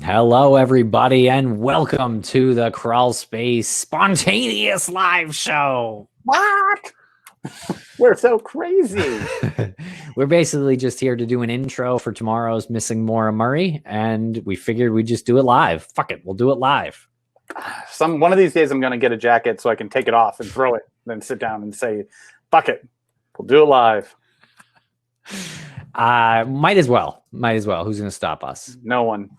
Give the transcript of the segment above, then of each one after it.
Hello, everybody, and welcome to the Crawlspace spontaneous live show. What? We're so crazy. We're basically just here to do an intro for tomorrow's Missing Maura Murray, and we figured we'd just do it live. Fuck it, we'll do it live. One of these days I'm going to get a jacket so I can take it off and throw it, then sit down and say, fuck it, we'll do it live. Might as well. Who's going to stop us? No one.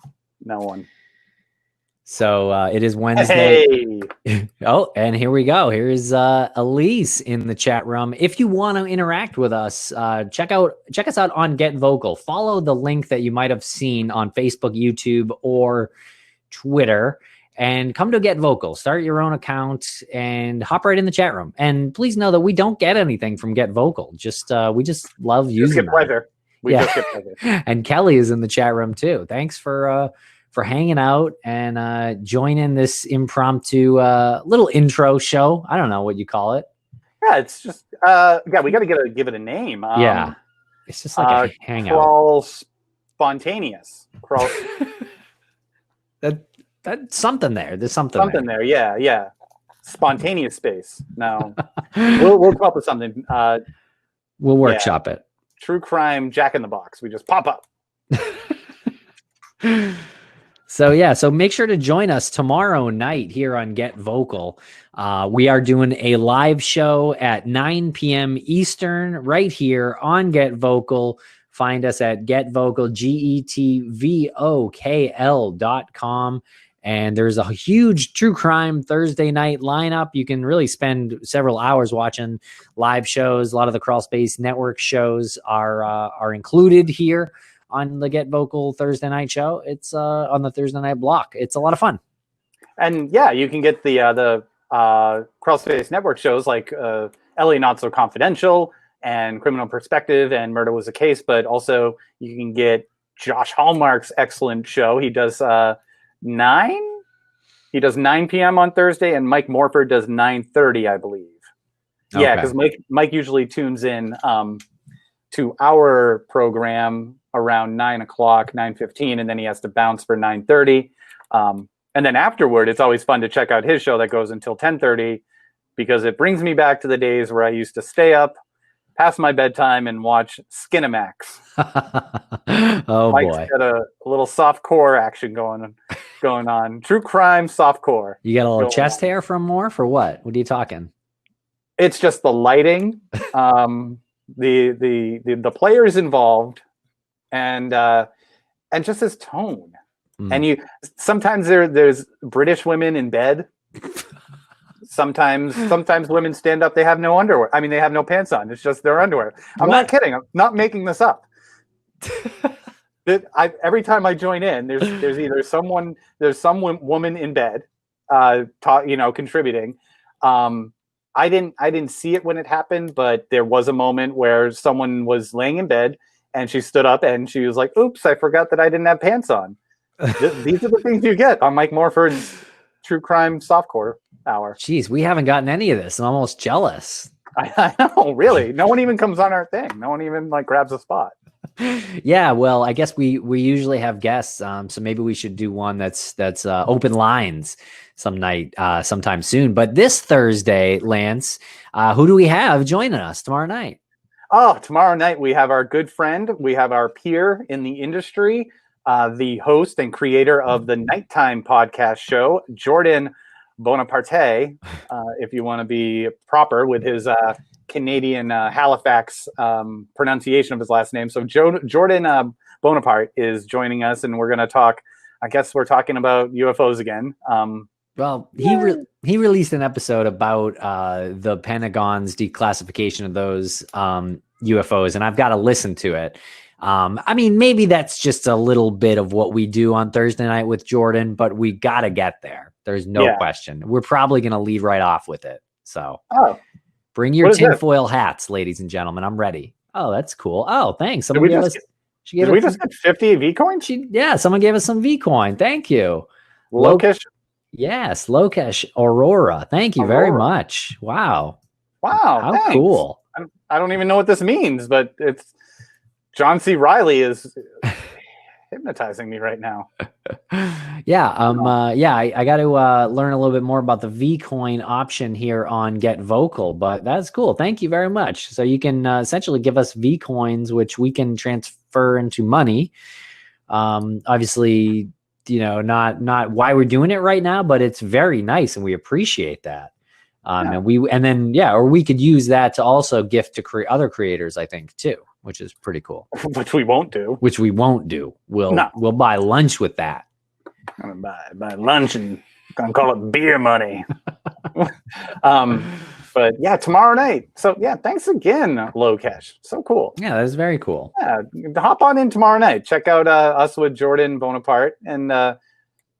So it is Wednesday. Hey. Oh, and here we go. Here's Elise in the chat room. If you want to interact with us, check us out on Get Vocal. Follow the link that you might have seen on Facebook, YouTube, or Twitter, and come to Get Vocal. Start your own account and hop right in the chat room. And please know that we don't get anything from Get Vocal. We just love using it. Pleasure. We just get pleasure. And Kelly is in the chat room too. Thanks for hanging out and joining this impromptu little intro show. I don't know what you call it. Yeah, it's just we got to give it a name. It's just like a hangout. Crawl spontaneous. Crawl. That's something there. There's something there. Yeah. Spontaneous space. No, we'll come up with something. We'll workshop it. True crime Jack in the Box. We just pop up. So make sure to join us tomorrow night here on Get Vocal. We are doing a live show at 9 p.m. Eastern right here on Get Vocal. Find us at getvokl.com. And there's a huge true crime Thursday night lineup. You can really spend several hours watching live shows. A lot of the Crawlspace Network shows are included here on the Get Vocal Thursday night show. It's on the Thursday night block. It's a lot of fun. And yeah, you can get the Crawlspace Network shows like LA Not So Confidential and Criminal Perspective and Murder Was a Case, but also you can get Josh Hallmark's excellent show. He does 9 p.m. on Thursday, and Mike Morford does 9:30, I believe. Okay. Yeah, because Mike usually tunes in to our program around 9 o'clock, 9:15, and then he has to bounce for 9:30. And then afterward, it's always fun to check out his show that goes until 10:30, because it brings me back to the days where I used to stay up past my bedtime and watch Skinamax. Oh, Mike's boy. got a little soft core action going on. True crime, soft core. You got a little chest hair from Morph or what? What are you talking? It's just the lighting, the players involved, and just his tone. And sometimes there's British women in bed. Sometimes women stand up. They have no underwear. I mean, they have no pants on. It's just their underwear. I'm not kidding. I'm not making this up. Every time I join in, there's either some woman in bed, contributing. I didn't see it when it happened, but there was a moment where someone was laying in bed and she stood up and she was like, "Oops, I forgot that I didn't have pants on." These are the things you get on Mike Morford's True Crime Softcore Hour. Jeez, we haven't gotten any of this. I'm almost jealous. I know, really. No one even comes on our thing. No one even grabs a spot. Yeah, well, I guess we usually have guests, so maybe we should do one that's open lines sometime soon. But this Thursday, Lance, who do we have joining us tomorrow night? Oh, tomorrow night we have our good friend, we have our peer in the industry, the host and creator of the Nighttime podcast show, Jordan Bonaparte, if you want to be proper with his Canadian Halifax pronunciation of his last name. So Jordan Bonaparte is joining us, and we're going to talk. I guess we're talking about UFOs again. Well, he released an episode about the Pentagon's declassification of those UFOs, and I've got to listen to it. I mean, maybe that's just a little bit of what we do on Thursday night with Jordan, but we got to get there. There's no question. We're probably going to lead right off with it. So bring your tinfoil hats, ladies and gentlemen. I'm ready. Oh, that's cool. Oh, thanks. Did we just get 50 V-coin? Someone gave us some V-coin. Thank you. Lokesh? Yes, Lokesh Aurora. Thank you very much. Wow. How thanks. Cool. I don't even know what this means, but it's John C. Reilly is hypnotizing me right now. Yeah. I got to learn a little bit more about the Vcoin option here on Get Vocal, but that's cool. Thank you very much. So you can essentially give us Vcoins, which we can transfer into money. Obviously, not why we're doing it right now, but it's very nice and we appreciate that. And we could use that to also gift to other creators, I think, too, which is pretty cool. Which we won't do. We'll buy lunch with that. I'm gonna buy lunch and gonna call it beer money. But yeah, tomorrow night. So yeah, thanks again, Lokesh. So cool. Yeah, that is very cool. Yeah, hop on in tomorrow night. Check out us with Jordan Bonaparte, and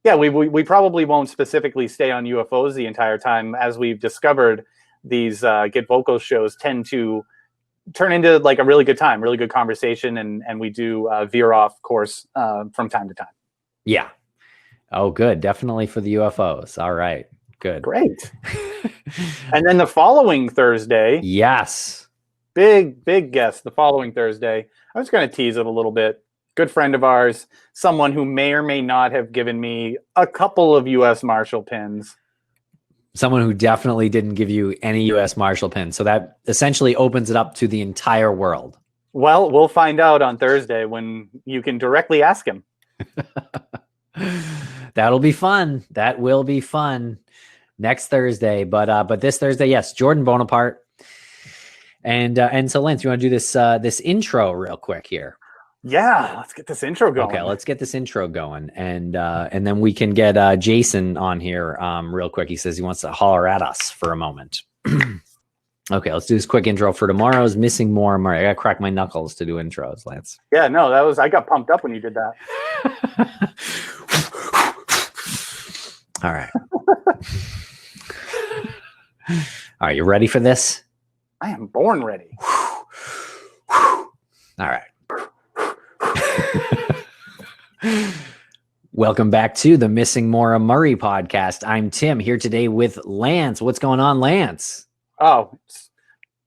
we probably won't specifically stay on UFOs the entire time. As we've discovered, these Get Vocal shows tend to turn into like a really good time, really good conversation, and we do veer off course from time to time. Yeah. Oh, good. Definitely for the UFOs. All right. Good. Great. And then the following Thursday. Yes. Big guest the following Thursday. I was going to tease it a little bit. Good friend of ours, someone who may or may not have given me a couple of U.S. Marshal pins. Someone who definitely didn't give you any U.S. Marshal pins. So that essentially opens it up to the entire world. Well, we'll find out on Thursday when you can directly ask him. That'll be fun. That will be fun next Thursday. But this Thursday, yes, Jordan Bonaparte. And so Lance, you want to do this intro real quick here? Yeah, let's get this intro going. Okay, let's get this intro going, and then we can get Jason on here real quick. He says he wants to holler at us for a moment. Okay, let's do this quick intro for tomorrow's Missing More. I gotta crack my knuckles to do intros, Lance. Yeah, no, I got pumped up when you did that. All right. All right, you ready for this? I am born ready. All right. Welcome back to the Missing Maura Murray podcast. I'm Tim here today with Lance. What's going on, Lance? Oh,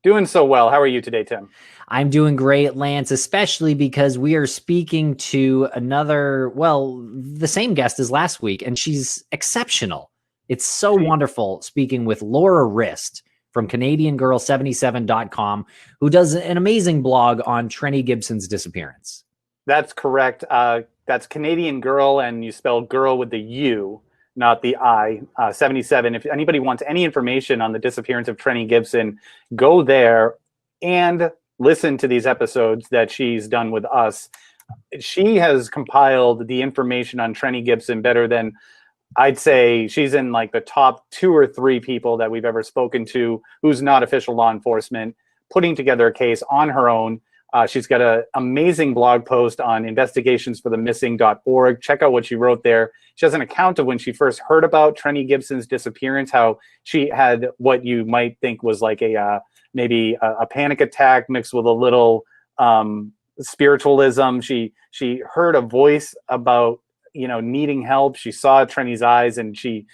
doing so well. How are you today, Tim? I'm doing great, Lance, especially because we are speaking to the same guest as last week, and she's exceptional. It's so wonderful speaking with Laura Rist from CanadianGirl77.com, who does an amazing blog on Trenny Gibson's disappearance. That's correct. That's Canadian Girl, and you spell girl with the U, not the I. 77. If anybody wants any information on the disappearance of Trenny Gibson, go there and listen to these episodes that she's done with us. She has compiled the information on Trenny Gibson better than, I'd say she's in like the top 2 or 3 people that we've ever spoken to who's not official law enforcement, putting together a case on her own. She's got an amazing blog post on investigationsforthemissing.org. Check out what she wrote there. She has an account of when she first heard about Trenny Gibson's disappearance, how she had what you might think was like maybe a panic attack mixed with a little spiritualism. She heard a voice about, needing help. She saw Trenny's eyes and she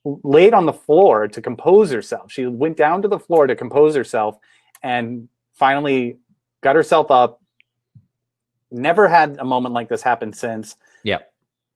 laid on the floor to compose herself. She went down to the floor to compose herself and finally got herself up. Never had a moment like this happen since. Yeah.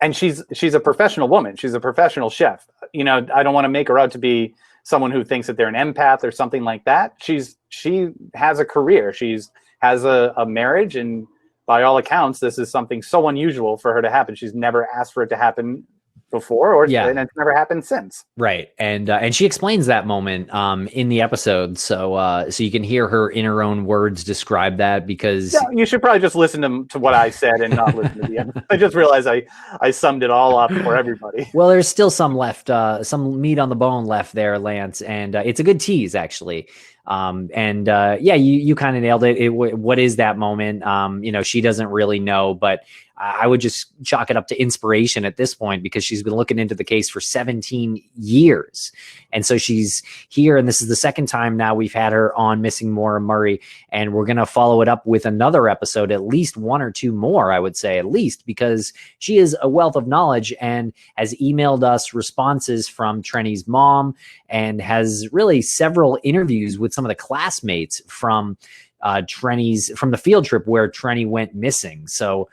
And she's a professional woman. She's a professional chef. I don't want to make her out to be someone who thinks that they're an empath or something like that. She has a career. She's has a marriage, and by all accounts, this is something so unusual for her to happen. She's never asked for it to happen before, and it's never happened since. Right. And she explains that moment in the episode. So you can hear her in her own words describe that, because you should probably just listen to what I said and not listen to the episode. I just realized I summed it all up for everybody. Well, there's still some left, some meat on the bone left there, Lance, and it's a good tease, actually. You kind of nailed it. What is that moment? She doesn't really know, but I would just chalk it up to inspiration at this point, because she's been looking into the case for 17 years. And so she's here, and this is the second time now we've had her on Missing Maura Murray, and we're going to follow it up with another episode, at least 1 or 2 more, I would say, at least, because she is a wealth of knowledge and has emailed us responses from Trenny's mom and has really several interviews with some of the classmates from the field trip where Trenny went missing. So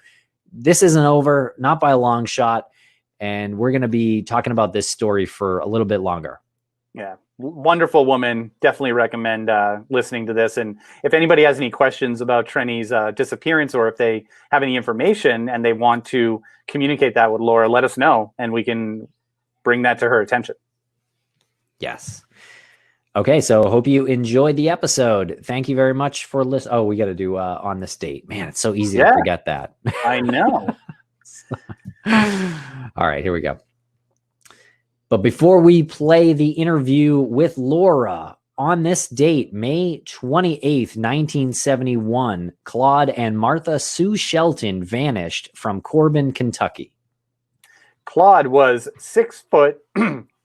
this isn't over, not by a long shot. And we're going to be talking about this story for a little bit longer. Yeah. Wonderful woman. Definitely recommend listening to this. And if anybody has any questions about Trini's disappearance, or if they have any information and they want to communicate that with Laura, let us know and we can bring that to her attention. Yes. Okay, so hope you enjoyed the episode. Thank you very much for listening. Oh, we got to do on this date. Man, it's so easy to forget that. I know. All right, here we go. But before we play the interview with Laura, on this date, May 28th, 1971, Claude and Martha Sue Shelton vanished from Corbin, Kentucky. Claude was 6 foot.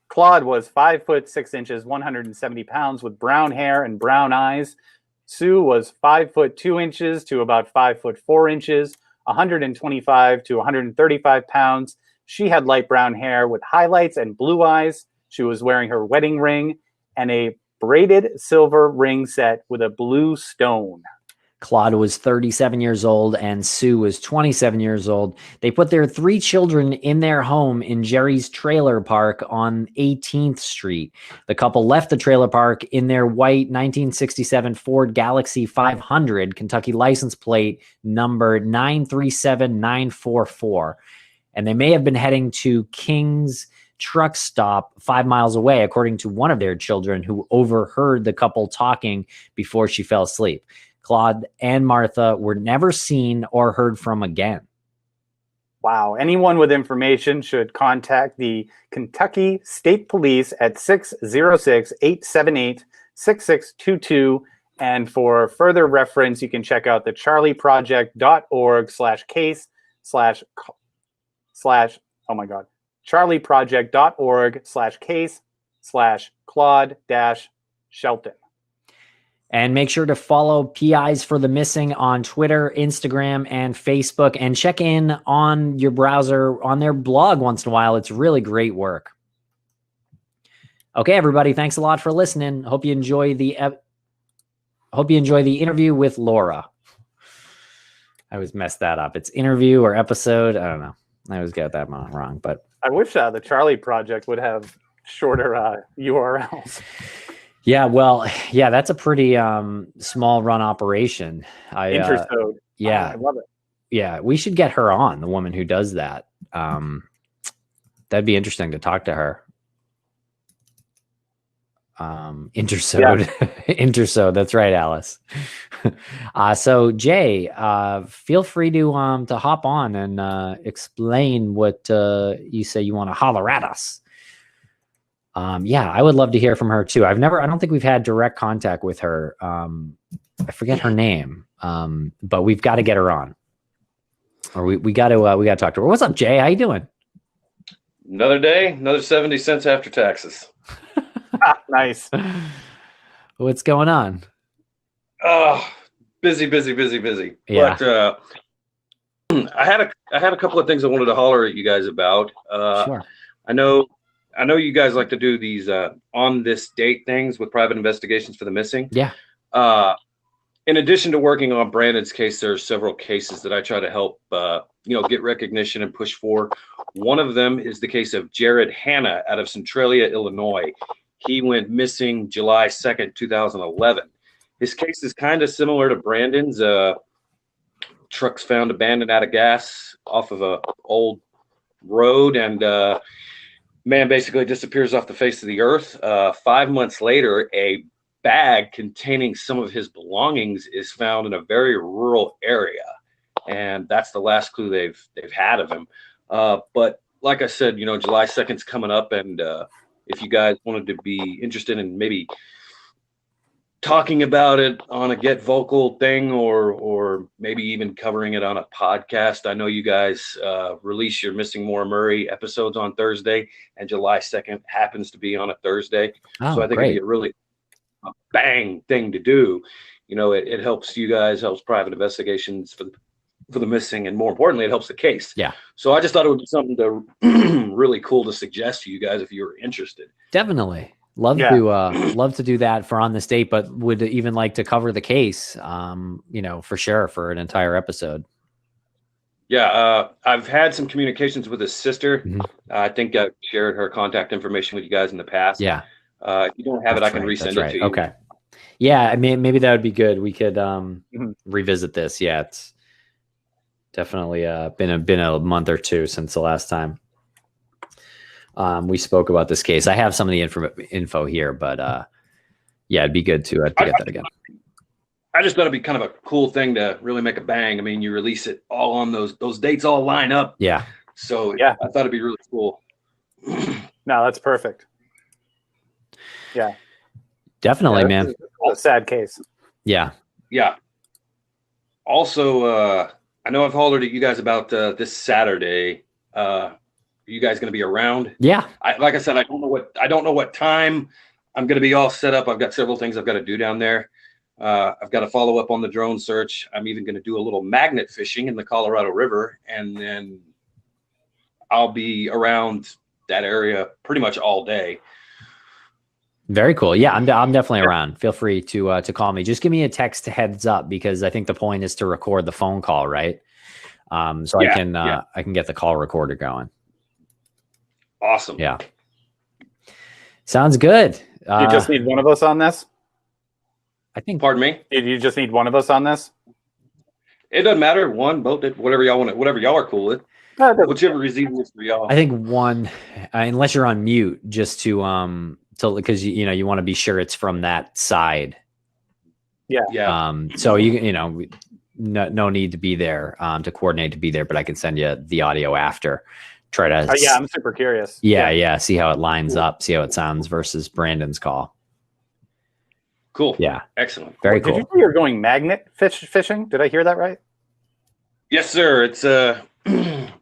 Claude was 5 foot 6 inches, 170 pounds, with brown hair and brown eyes. Sue was 5 foot 2 inches to about 5 foot 4 inches, 125 to 135 pounds. She had light brown hair with highlights and blue eyes. She was wearing her wedding ring and a braided silver ring set with a blue stone. Claude was 37 years old and Sue was 27 years old. They put their 3 children in their home in Jerry's trailer park on 18th Street. The couple left the trailer park in their white 1967 Ford Galaxy 500 Kentucky license plate number 937944. And they may have been heading to King's truck stop 5 miles away, according to one of their children who overheard the couple talking before she fell asleep. Claude and Martha were never seen or heard from again. Wow. Anyone with information should contact the Kentucky State Police at 606-878-6622. And for further reference, you can check out the charlieproject.org/case/ oh my God, charlieproject.org/case/Claude-Shelton. And make sure to follow PIs for the Missing on Twitter, Instagram, and Facebook, and check in on your browser on their blog once in a while. It's really great work. Okay, everybody, thanks a lot for listening. Hope you enjoy the interview with Laura. I always mess that up. It's interview or episode. I don't know. I always get that wrong, but I wish the Charlie Project would have shorter URLs. Yeah, well, yeah, that's a pretty small run operation. Intersode. Yeah, I love it. Yeah, we should get her on, the woman who does that. That'd be interesting to talk to her. Intersode. Intersode, that's right, Alice. So Jay, feel free to hop on and explain what you say you want to holler at us. Yeah, I would love to hear from her too. I don't think we've had direct contact with her. I forget her name. But we've got to get her on, or we got to talk to her. What's up, Jay? How you doing? Another day, another 70 cents after taxes. Nice. What's going on? Busy. Yeah. But I had a couple of things I wanted to holler at you guys about. Sure. I know you guys like to do these on this date things with private investigations for the missing. Yeah. In addition to working on Brandon's case, there are several cases that I try to help get recognition and push for. One of them is the case of Jared Hanna out of Centralia, Illinois. He went missing July 2nd, 2011. His case is kind of similar to Brandon's. Trucks found abandoned out of gas off of a old road, and man basically disappears off the face of the earth. 5 months later, a bag containing some of his belongings is found in a very rural area, and that's the last clue they've had of him. But like I said, July 2nd's coming up, and if you guys wanted to be interested in maybe talking about it on a Get Vocal thing, or maybe even covering it on a podcast. I know you guys release your Missing Maura Murray episodes on Thursday, and July 2nd happens to be on a Thursday. Oh, so I think great. it'd be a really bang thing to do. It helps you guys, helps private investigations for the missing, and more importantly, it helps the case. Yeah. So I just thought it would be something to really cool to suggest to you guys if you were interested. Definitely. Love to do that for on this date, but would even like to cover the case, for sure, for an entire episode. Yeah, I've had some communications with his sister. Mhm. I think I've shared her contact information with you guys in the past. Yeah. If you don't have it, I That's can right. resend That's it right. to you. Okay. Yeah, I mean, maybe that would be good. We could Mhm. revisit this. Yeah, it's definitely been a month or two since the last time we spoke about this case. I have some of the info here, but yeah, it'd be good to get that again. I just thought it'd be kind of a cool thing to really make a bang. I mean, you release it all on those dates all line up. Yeah. So Yeah. I thought it'd be really cool. No, that's perfect. Yeah. Definitely, Yeah, man. this is a sad case. Yeah. Yeah. Also, I know I've hollered at you guys about this Saturday. Are you guys going to be around? Yeah. Like I said, I don't know what time I'm going to be all set up. I've got several things I've got to do down there. I've got to follow up on the drone search. I'm even going to do a little magnet fishing in the Colorado River, and then I'll be around that area pretty much all day. Very cool. Yeah, I'm definitely around. Feel free to call me. Just give me a text heads up, because I think the point is to record the phone call, right? So I can get the call recorder going. Awesome. Yeah. Sounds good. You just need one of us on this? I think. Pardon me? Did you just need one of us on this? It doesn't matter. One, both, whatever y'all want, whatever y'all are cool with. Whichever is easiest for y'all. I think one, unless you're on mute, just to because you want to be sure it's from that side. Yeah. Yeah. So no need to be there to coordinate to be there, but I can send you the audio after. Try to. Yeah, I'm super curious. Yeah. See how it lines up. See how it sounds versus Brandon's call. Cool. Yeah. Excellent. Very Did cool. you say you're going magnet fishing? Did I hear that right? Yes, sir. It's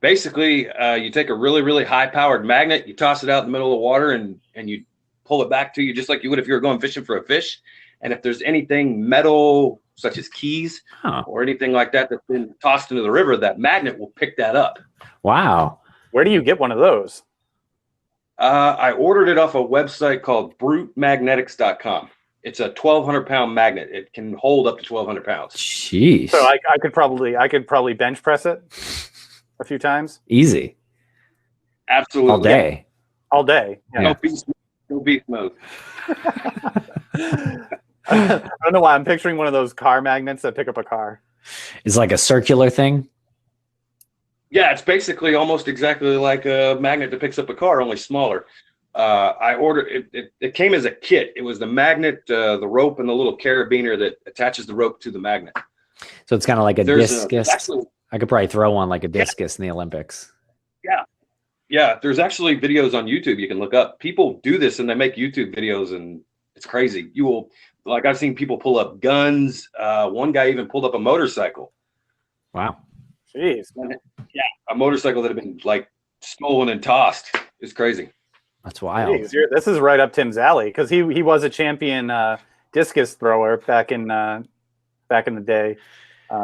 basically you take a really, really high powered magnet, you toss it out in the middle of the water, and you pull it back to you just like you would if you were going fishing for a fish. And if there's anything metal, such as keys or anything like that that's been tossed into the river, that magnet will pick that up. Wow. Where do you get one of those? I ordered it off a website called brutemagnetics.com. It's a 1,200 pound magnet. It can hold up to 1,200 pounds. Jeez. So I could probably bench press it a few times. Easy. Absolutely. All day. All day. Yeah. No beast mode. I don't know why I'm picturing one of those car magnets that pick up a car. It's like a circular thing. Yeah, it's basically almost exactly like a magnet that picks up a car, only smaller. I ordered it. It came as a kit. It was the magnet, the rope, and the little carabiner that attaches the rope to the magnet. So it's kind of like a discus. Actually, I could probably throw one like a discus in the Olympics. Yeah. There's actually videos on YouTube you can look up. People do this and they make YouTube videos, and it's crazy. You will, like, I've seen people pull up guns. One guy even pulled up a motorcycle. Wow. Jeez. Yeah, a motorcycle that had been like stolen and tossed. It's crazy. That's wild. Jeez, this is right up Tim's alley, because he was a champion discus thrower back in the day.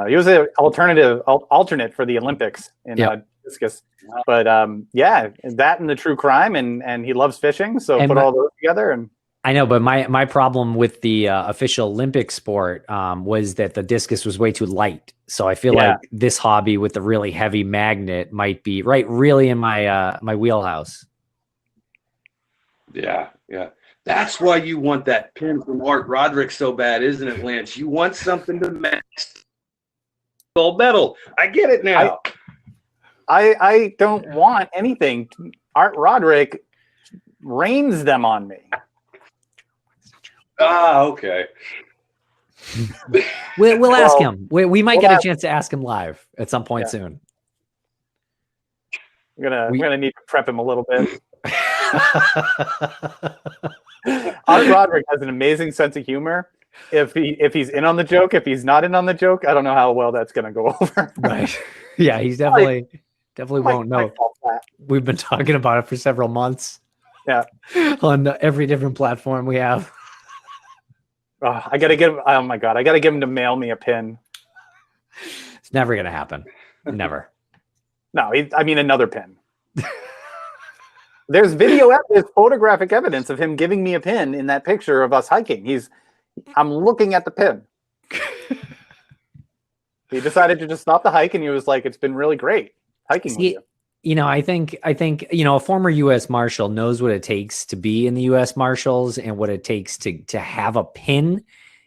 He was an alternate for the Olympics in discus. But yeah, that and the true crime, and he loves fishing, so put all those together. And I know, but my problem with the official Olympic sport was that the discus was way too light. So I feel like this hobby with the really heavy magnet might be really in my my wheelhouse. Yeah. That's why you want that pin from Art Roderick so bad, isn't it, Lance? You want something to match gold medal. I get it now. I don't want anything. Art Roderick rains them on me. Okay. We'll ask him. We might get a chance to ask him live at some point soon. We're gonna need to prep him a little bit. Art Roderick has an amazing sense of humor. If he's in on the joke, if he's not in on the joke, I don't know how well that's gonna go over. Right. Yeah, he's definitely won't know. We've been talking about it for several months. Yeah. On every different platform we have. I gotta get him. Oh my god, I gotta get him to mail me a pin. It's never gonna happen. Never. No, I mean another pin. There's there's photographic evidence of him giving me a pin in that picture of us hiking. I'm looking at the pin. He decided to just stop the hike, and he was like, "It's been really great hiking with you." You know, I think, a former U.S. Marshal knows what it takes to be in the U.S. Marshals and what it takes to have a pin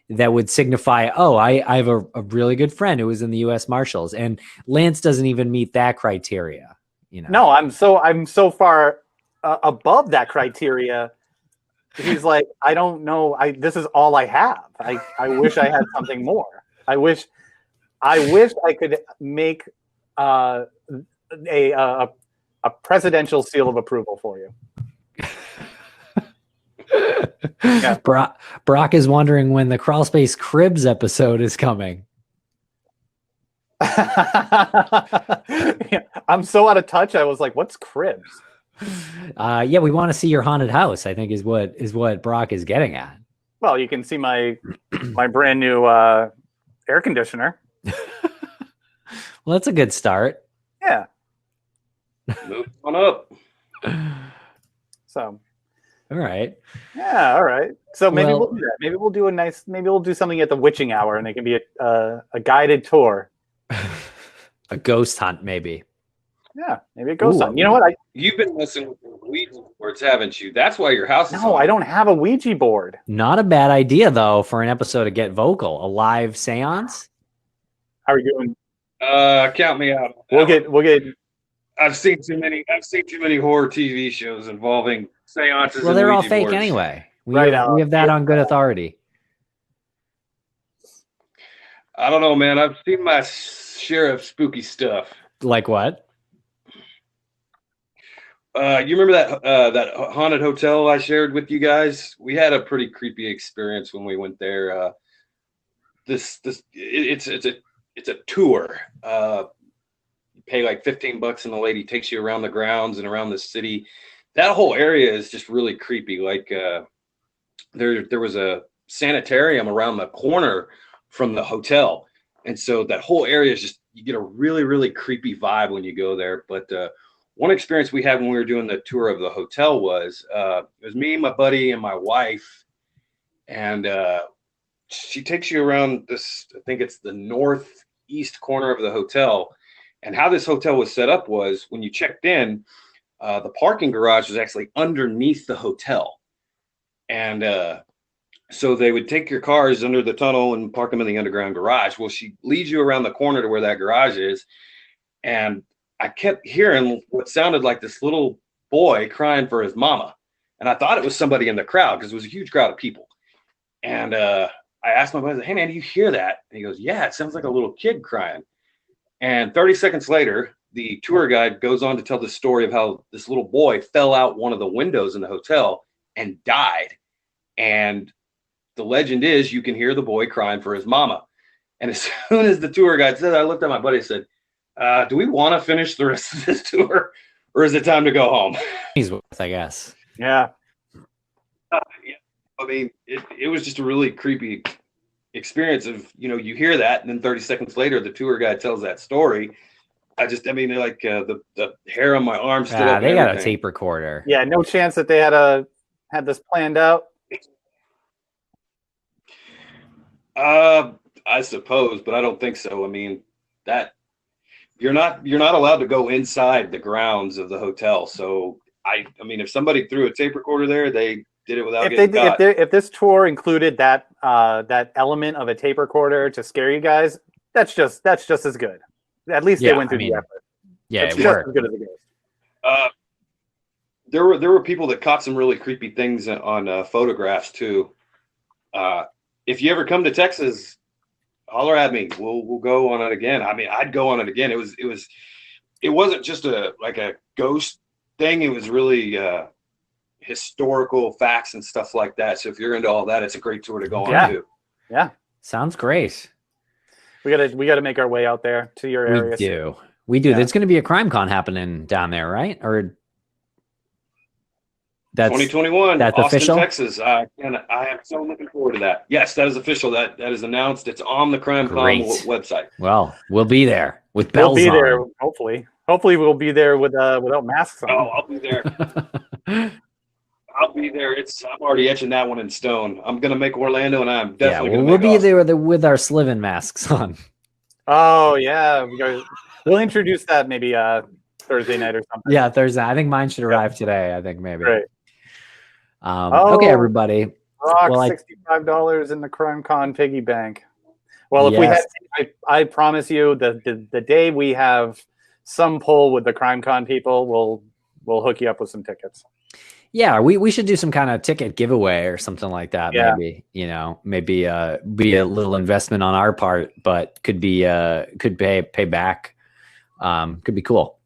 that would signify, oh, I have a really good friend who was in the U.S. Marshals, and Lance doesn't even meet that criteria. You know, No, I'm so far above that criteria. He's like, I don't know. This is all I have. I wish I had something more. I wish I could make a presidential seal of approval for you. Yeah. Brock is wondering when the Crawlspace Cribs episode is coming. Yeah, I'm so out of touch. I was like, "What's cribs?" Yeah, we want to see your haunted house, I think is what Brock is getting at. Well, you can see my brand new air conditioner. Well, that's a good start. Yeah. Move on up. So. All right. Yeah. All right. So maybe Well, we'll do that. Maybe we'll do something at the witching hour, and it can be a guided tour. a ghost hunt, maybe. Yeah, maybe a ghost Ooh, hunt. You know what? You've been messing with the Ouija boards, haven't you? That's why your house is No, on. I don't have a Ouija board. Not a bad idea though for an episode of Get Vocal, a live seance. How are you doing? Count me out. We'll get. I've seen too many horror TV shows involving seances. Well, and they're all Ouija fake boards. anyway. We Right, have that on good authority. I don't know, man. I've seen my share of spooky stuff. Like what? You remember that haunted hotel I shared with you guys? We had a pretty creepy experience when we went there. It's a tour. You pay like $15 and the lady takes you around the grounds and around the city. That whole area is just really creepy. Like there was a sanitarium around the corner from the hotel, and so that whole area is just, you get a really, really creepy vibe when you go there. But one experience we had when we were doing the tour of the hotel was it was me, my buddy, and my wife, and she takes you around this, I think it's the northeast corner of the hotel. And how this hotel was set up was when you checked in, the parking garage was actually underneath the hotel. And so they would take your cars under the tunnel and park them in the underground garage. Well, she leads you around the corner to where that garage is. And I kept hearing what sounded like this little boy crying for his mama. And I thought it was somebody in the crowd because it was a huge crowd of people. And I asked my buddy, "Hey, man, do you hear that?" And he goes, "Yeah, it sounds like a little kid crying." And 30 seconds later, the tour guide goes on to tell the story of how this little boy fell out one of the windows in the hotel and died. And the legend is you can hear the boy crying for his mama. And as soon as the tour guide said, I looked at my buddy and said, "Do we want to finish the rest of this tour, or is it time to go home?" He's with, I guess. Yeah. Yeah. I mean, it was just a really creepy experience of, you hear that, and then 30 seconds later, the tour guide tells that story. Like the hair on my arm stood up. They got a tape recorder. Yeah. No chance that they had this planned out. I suppose, but I don't think so. I mean, that you're not allowed to go inside the grounds of the hotel. So I mean, if somebody threw a tape recorder there, they did it without getting caught. If this tour included that element of a tape recorder to scare you guys, that's just as good. At least they went through the effort. Yeah, it's it just worked. as good as a ghost. There were people that caught some really creepy things on photographs too. If you ever come to Texas, holler at me. We'll go on it again. I mean, I'd go on it again. It wasn't just a ghost thing. It was really historical facts and stuff like that. So if you're into all that, it's a great tour to go on too. Yeah. Sounds great. We gotta make our way out there to your area. We do. Yeah. There's going to be a crime con happening down there, right? Or that's 2021. That's Austin, official? Texas. And I am so looking forward to that. Yes, that is official. That is announced. It's on the Crime Con website. Well, we'll be there with bells We'll be on. there. Hopefully we'll be there without masks on. Oh, I'll be there. I'll be there. I'm already etching that one in stone. I'm gonna make Orlando, and I'm definitely gonna we'll make be Austin. there with our Sliven masks on. Oh yeah, we'll introduce that maybe Thursday night or something. Yeah, Thursday. I think mine should arrive today. I think maybe. Great. Okay, everybody. Rock Well, $65 in the CrimeCon piggy bank. Well, if we Yes. had, I promise you, the day we have some pull with the CrimeCon people, we'll hook you up with some tickets. Yeah, we should do some kind of ticket giveaway or something like that. Yeah. Maybe, maybe be a little investment on our part, but could pay back. Could be cool.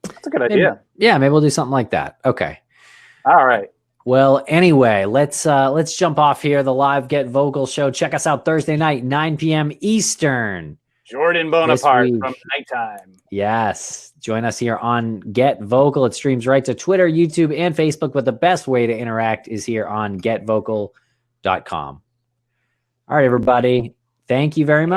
That's a good idea. Maybe we'll do something like that. Okay. All right. Well, anyway, let's jump off here. The live Get Vocal show. Check us out Thursday night, 9 p.m. Eastern. Jordan Bonaparte from Nighttime. Yes. Join us here on Get Vocal. It streams right to Twitter, YouTube, and Facebook, but the best way to interact is here on getvocal.com. All right, everybody. Thank you very much.